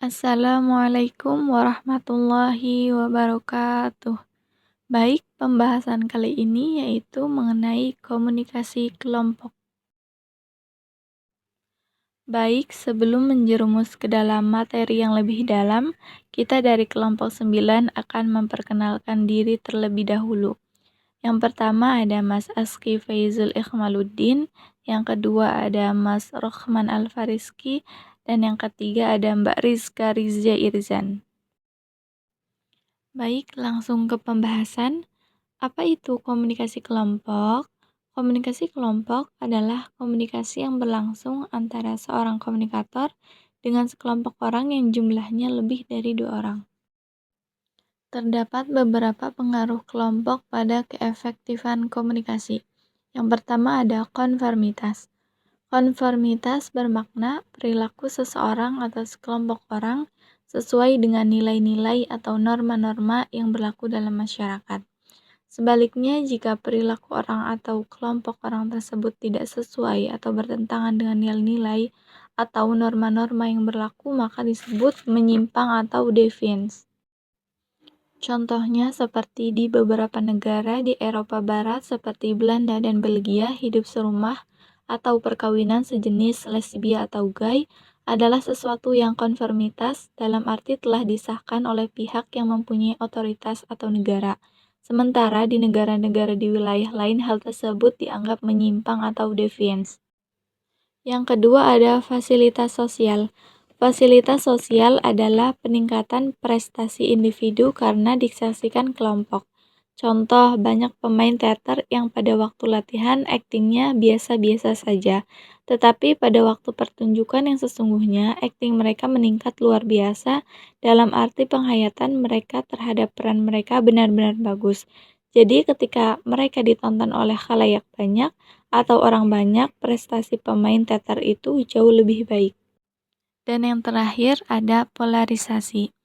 Assalamualaikum warahmatullahi wabarakatuh. Baik, pembahasan kali ini yaitu mengenai komunikasi kelompok. Baik, sebelum menjerumus ke dalam materi yang lebih dalam, kita dari kelompok 9 akan memperkenalkan diri terlebih dahulu. Yang pertama ada Mas Aski Faizul Ikhmaluddin, yang kedua ada Mas Rohman Alfariski, dan yang ketiga ada Mbak Rizka Rizja Irzan. Baik, langsung ke pembahasan. Apa itu komunikasi kelompok? Komunikasi kelompok adalah komunikasi yang berlangsung antara seorang komunikator dengan sekelompok orang yang jumlahnya lebih dari 2 orang. Terdapat beberapa pengaruh kelompok pada keefektifan komunikasi. Yang pertama ada konformitas. Konformitas bermakna perilaku seseorang atau sekelompok orang sesuai dengan nilai-nilai atau norma-norma yang berlaku dalam masyarakat. Sebaliknya, jika perilaku orang atau kelompok orang tersebut tidak sesuai atau bertentangan dengan nilai-nilai atau norma-norma yang berlaku, maka disebut menyimpang atau deviance. Contohnya seperti di beberapa negara di Eropa Barat seperti Belanda dan Belgia, hidup serumah atau perkawinan sejenis lesbia atau gay adalah sesuatu yang konformitas dalam arti telah disahkan oleh pihak yang mempunyai otoritas atau negara. Sementara di negara-negara di wilayah lain hal tersebut dianggap menyimpang atau deviance. Yang kedua ada fasilitas sosial. Fasilitas sosial adalah peningkatan prestasi individu karena disaksikan kelompok. Contoh, banyak pemain teater yang pada waktu latihan aktingnya biasa-biasa saja, tetapi pada waktu pertunjukan yang sesungguhnya akting mereka meningkat luar biasa dalam arti penghayatan mereka terhadap peran mereka benar-benar bagus. Jadi ketika mereka ditonton oleh khalayak banyak atau orang banyak, prestasi pemain teater itu jauh lebih baik. Dan yang terakhir ada polarisasi.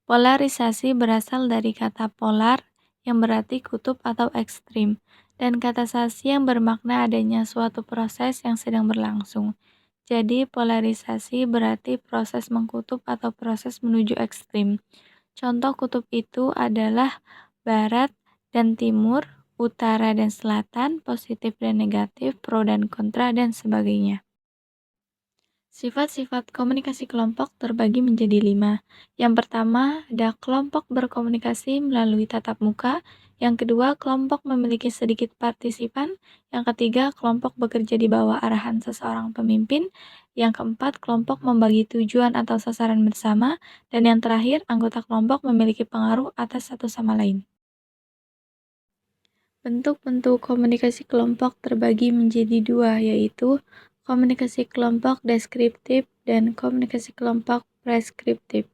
Polarisasi berasal dari kata polar yang berarti kutub atau ekstrim, dan kata sasi yang bermakna adanya suatu proses yang sedang berlangsung. Jadi polarisasi berarti proses mengkutub atau proses menuju ekstrim. Contoh kutub itu adalah barat dan timur, utara dan selatan, positif dan negatif, pro dan kontra, dan sebagainya. Sifat-sifat komunikasi kelompok terbagi menjadi 5. Yang pertama, ada kelompok berkomunikasi melalui tatap muka. Yang kedua, kelompok memiliki sedikit partisipan. Yang ketiga, kelompok bekerja di bawah arahan seseorang pemimpin. Yang keempat, kelompok membagi tujuan atau sasaran bersama. Dan yang terakhir, anggota kelompok memiliki pengaruh atas satu sama lain. Bentuk-bentuk komunikasi kelompok terbagi menjadi 2, yaitu komunikasi kelompok deskriptif dan komunikasi kelompok preskriptif.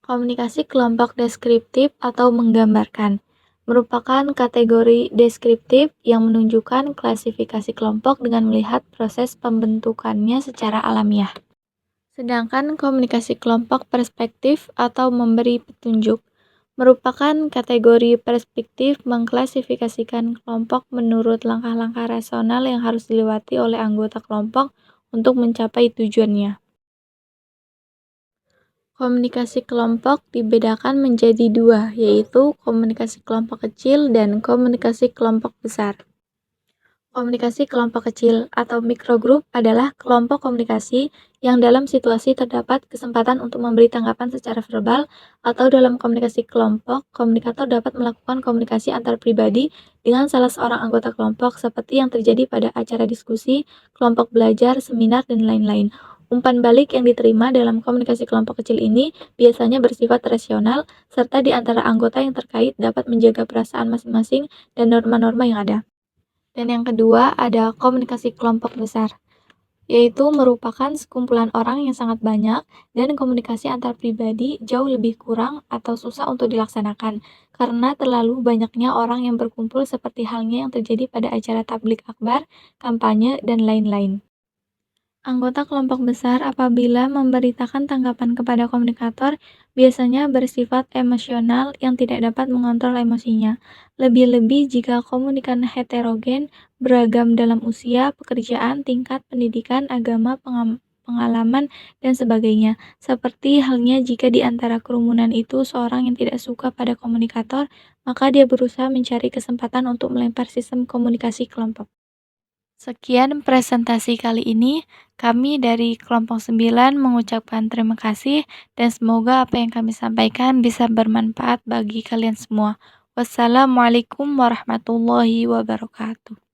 Komunikasi kelompok deskriptif atau menggambarkan merupakan kategori deskriptif yang menunjukkan klasifikasi kelompok dengan melihat proses pembentukannya secara alamiah. Sedangkan komunikasi kelompok perspektif atau memberi petunjuk merupakan kategori perspektif mengklasifikasikan kelompok menurut langkah-langkah rasional yang harus dilewati oleh anggota kelompok untuk mencapai tujuannya. Komunikasi kelompok dibedakan menjadi 2, yaitu komunikasi kelompok kecil dan komunikasi kelompok besar. Komunikasi kelompok kecil atau mikrogrup adalah kelompok komunikasi yang dalam situasi terdapat kesempatan untuk memberi tanggapan secara verbal atau dalam komunikasi kelompok, komunikator dapat melakukan komunikasi antar pribadi dengan salah seorang anggota kelompok seperti yang terjadi pada acara diskusi, kelompok belajar, seminar, dan lain-lain. Umpan balik yang diterima dalam komunikasi kelompok kecil ini biasanya bersifat rasional, serta di antara anggota yang terkait dapat menjaga perasaan masing-masing dan norma-norma yang ada. Dan yang kedua ada komunikasi kelompok besar, yaitu merupakan sekumpulan orang yang sangat banyak dan komunikasi antar pribadi jauh lebih kurang atau susah untuk dilaksanakan karena terlalu banyaknya orang yang berkumpul seperti halnya yang terjadi pada acara tablik akbar, kampanye, dan lain-lain. Anggota kelompok besar apabila memberitakan tanggapan kepada komunikator biasanya bersifat emosional yang tidak dapat mengontrol emosinya. Lebih-lebih jika komunikan heterogen, beragam dalam usia, pekerjaan, tingkat pendidikan, agama, pengalaman, dan sebagainya. Seperti halnya jika di antara kerumunan itu seorang yang tidak suka pada komunikator, maka dia berusaha mencari kesempatan untuk melempar sistem komunikasi kelompok. Sekian presentasi kali ini. Kami dari kelompok 9 mengucapkan terima kasih dan semoga apa yang kami sampaikan bisa bermanfaat bagi kalian semua. Wassalamualaikum warahmatullahi wabarakatuh.